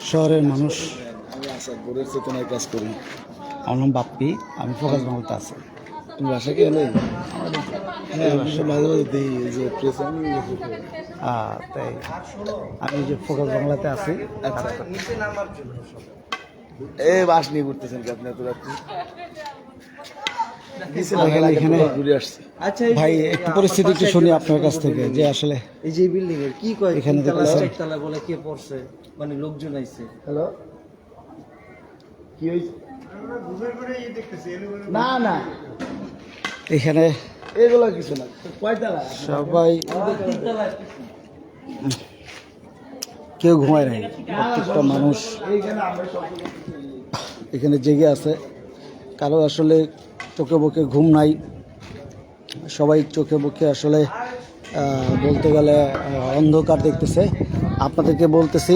শহরের মানুষ। আমি আসাদপুরের চেতনায় কাজ করি। আমার নাম বাপ্পি, আমি ফোকাস বাংলাতে আছি। তুমি বাসা কে নেই? হ্যাঁ, মাঝে মাঝে দিই যে প্রেস তাই আমি যে ফোকাস বাংলাতে আছি। আচ্ছা, এই বাস নিয়ে ঘুরতেছেন কি আপনি এত রাত্রি? এখানে ঘুরে আসছে। আচ্ছা ভাই একটু পরিস্থিতি একটু শুনি আপনার কাছ থেকে যে আসলে এই যে বিল্ডিং এর কি কয় এখানে দেখতেছেন একতলা বলে কে পড়ছে, মানে লোকজন আইছে। হ্যালো, কি হয়েছে? না না এখানে এগুলো কিছু না। কয়তলা? সবাই কেউ ঘুমায় নাই, প্রত্যেকটা মানুষ এখানে জেগে আছে। কারো আসলে চোখে মুখে ঘুম নাই, সবাই চোখে মুখে আসলে বলতে গেলে অন্ধকার দেখতেছে। আপনাদেরকে বলতেছি,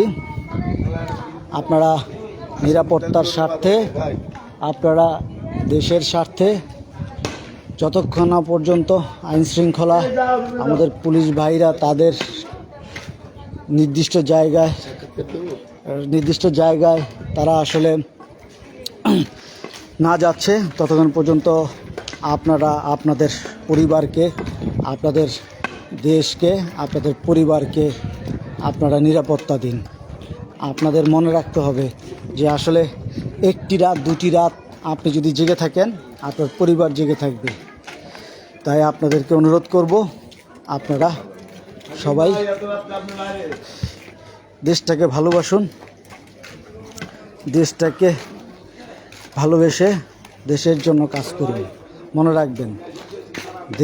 আপনারা নিরাপত্তার স্বার্থে, আপনারা দেশের স্বার্থে যতক্ষণ না পর্যন্ত আইন শৃঙ্খলা, আমাদের পুলিশ ভাইরা তাদের নির্দিষ্ট জায়গায় তারা আসলে না যাচ্ছে, ততক্ষণ পর্যন্ত আপনারা আপনাদের পরিবারকে, আপনাদের দেশকে, আপনাদের পরিবারকে আপনারা নিরাপত্তা দিন। আপনাদের মনে রাখতে হবে যে আসলে 1টি রাত 2টি রাত আপনি যদি জেগে থাকেন, আপনার পরিবার জেগে থাকবে। তাই আপনাদেরকে অনুরোধ করব, আপনারা সবাই দেশটাকে ভালোবাসুন, দেশটাকে ভালোবেসে দেশের জন্য কাজ করুন। মনে রাখবেন,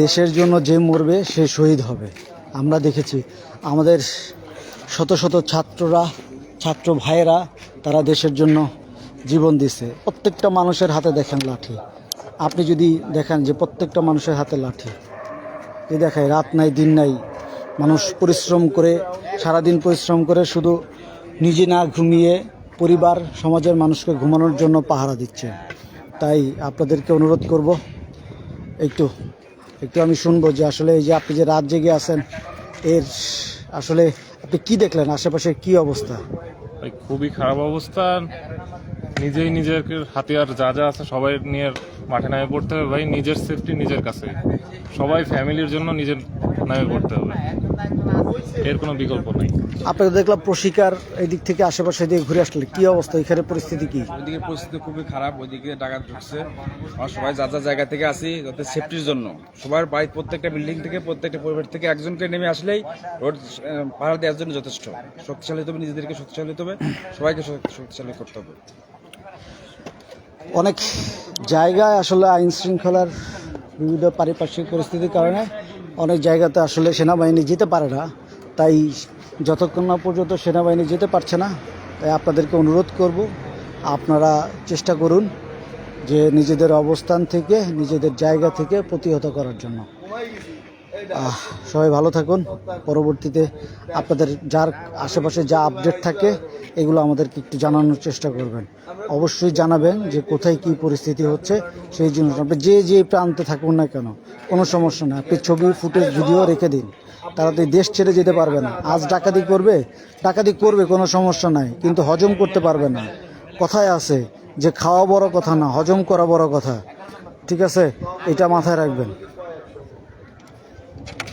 দেশের জন্য যে মরবে সে শহীদ হবে। আমরা দেখেছি আমাদের শত শত ছাত্র ভাইয়েরা তারা দেশের জন্য জীবন দিছে। প্রত্যেকটা মানুষের হাতে দেখেন লাঠি। আপনি যদি দেখেন যে প্রত্যেকটা মানুষের হাতে লাঠি, এই দেখায় রাত নাই দিন নাই মানুষ পরিশ্রম করে, সারাদিন পরিশ্রম করে শুধু নিজে না ঘুমিয়ে পরিবার সমাজের মানুষকে ঘুমানোর জন্য পাহারা দিচ্ছে। তাই আপনাদেরকে অনুরোধ করব, একটু আমি শুনবো যে আসলে এই যে আপনি যে রাত জেগে আছেন, এর আসলে আপনি কি দেখলেন, আশেপাশে কি অবস্থা? ভাই খুবই খারাপ অবস্থা। নিজের হাতিয়ার যা যা আছে সবাই নিয়ে মাঠে নামে পড়তে হবে ভাই। নিজের সেফটি নিজের কাছে, সবাই ফ্যামিলির জন্য নিজের নামে পড়তে হবে, এর কোনো বিকল্প নেই। আপনাকে দেখলাম প্রশিকার এই দিক থেকে আশেপাশে দিয়ে ঘুরে আসলে কি অবস্থা, এখানে পরিস্থিতি কি? ওইদিকে পরিস্থিতি খুবই খারাপ, ওইদিকে ডাকাত ঢুকছে। আমরা সবাই যা যা জায়গা থেকে আসি যাতে সেফটির জন্য, সবার বাড়ি প্রত্যেকটা বিল্ডিং থেকে প্রত্যেকটা পরিবার থেকে একজনকে নেমে আসলেই রোড পাহারা দেওয়ার জন্য যথেষ্ট। শক্তিশালী হতে হবে, নিজেদেরকে শক্তিশালী হতে হবে, সবাইকে শক্তিশালী করতে হবে। অনেক জায়গায় আসলে আইন শৃঙ্খলার বিবিধ পারিপার্শ্বিক পরিস্থিতির কারণে অনেক জায়গাতে আসলে সেনাবাহিনী যেতে পারে না। তাই যতক্ষণ না পর্যন্ত সেনাবাহিনী যেতে পারছে না, তাই আপনাদেরকে অনুরোধ করব, আপনারা চেষ্টা করুন যে নিজেদের অবস্থান থেকে, নিজেদের জায়গা থেকে প্রতিহত করার জন্য। সবাই ভালো থাকুন। পরবর্তীতে আপনাদের যার আশেপাশে যা আপডেট থাকে এগুলো আমাদেরকে একটু জানানোর চেষ্টা করবেন। অবশ্যই জানাবেন যে কোথায় কি পরিস্থিতি হচ্ছে, সেই জন্য আপনি যে প্রান্তে থাকুন না কেন কোনো সমস্যা না, আপনি ছবি, ফুটেজ, ভিডিও রেখে দিন। তারা তো দেশ ছেড়ে যেতে পারবে না। আজ ডাকাতি করবে কোনো সমস্যা নাই, কিন্তু হজম করতে পারবে না। কথায় আছে যে খাওয়া বড় কথা না, হজম করা বড় কথা। ঠিক আছে, এটা মাথায় রাখবেন।